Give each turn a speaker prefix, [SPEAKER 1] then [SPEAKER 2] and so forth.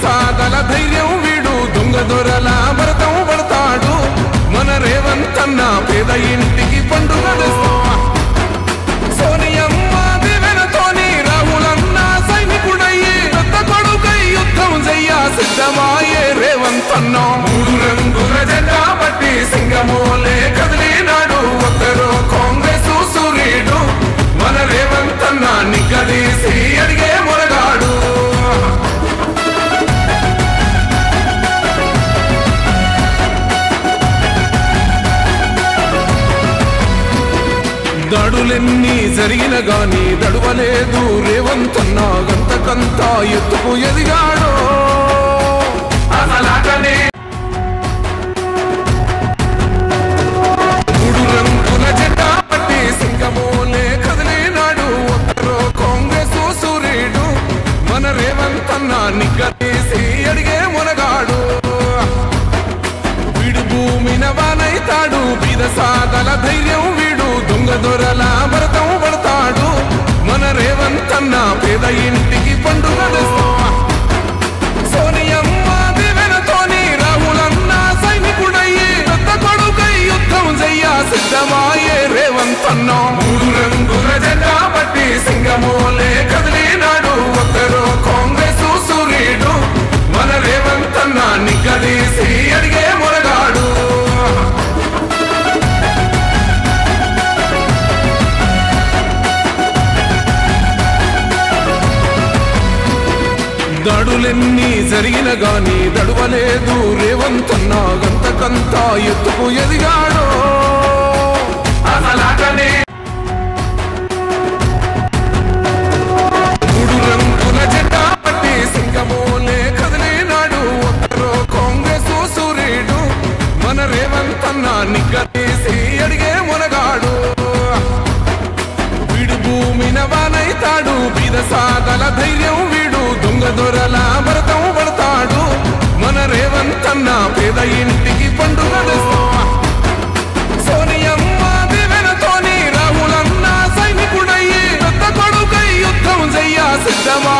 [SPEAKER 1] సాదల ధైర్యం వీడు దొంగ దొరల భరతం పడతాడు మన రేవంత్ అన్న పేద ఇంటికి పండుగ సోనియమ్మ దివెనతోని రాహులన్న సైనికుడయ్యి పెద్ద కొడుకై యుద్ధం చెయ్య సిద్ధమాయే రేవంత్ అన్న మూడు రంగుల జెండా పట్టి సింగమోలే కదిలినాడు ఒక్కరో కాంగ్రెస్ సూర్యుడు మన రేవంత్ అన్న నిగ్గదీసి అడిగే మొరగాడు దాడులెన్ని జరిగిన గాని దడువలేదు రేవంత్ అన్న గంతకంతా ఎత్తుకు ఎదిగాడో అసలాటనే మూడు రంగుల జెండా పట్టి సింగమోలే కదిలినాడు ఒక్కరో కాంగ్రెస్ సూర్యుడు మన రేవంత్ అన్న నిగ్గదీసి అడిగే మునగాడు వీడు భూమిన వానైతాడు బీద సాదల ధైర్యం వీడు దొంగ దొరల భరతం పడతాడు మన రేవంత్ అన్న పేద ఇంటికి పండుగ సోనియమ్మ దివెనతోని రాహులన్న సైనికుడయ్యి పెద్ద కొడుకై యుద్ధం చెయ్య సిద్ధమాయే రేవంత్ అన్న మూడు రంగుల జెండా పట్టి సింగమోలే కదిలినాడు ఒక్కరో కాంగ్రెస్ సూర్యుడు మన రేవంత్ అన్న నిగ్గదీసి అడిగే మొరగాడు దాడులెన్ని జరిగిన గాని దడువలేదు రేవంత్ అన్న గంతకంతా ఎత్తుకు ఎదిగాడో అసలాటనే మూడు రంగుల జెండా పట్టి సింగమోలే కదిలినాడు ఒక్కరో కాంగ్రెస్ సూర్యుడు మన రేవంత్ అన్న నిగ్గదీసి అడిగే మునగాడు వీడు భూమిన వానైతాడు బీద సాదల ధైర్యం వీడు దొంగ దొరల భరతం పడతాడు మన రేవంత్ అన్న పేద ఇంటికి పండుగ సోనియమ్మ దివెనతోని రాహులన్న సైనికుడయ్యి పెద్ద కొడుకై యుద్ధం చెయ్య సిద్ధమా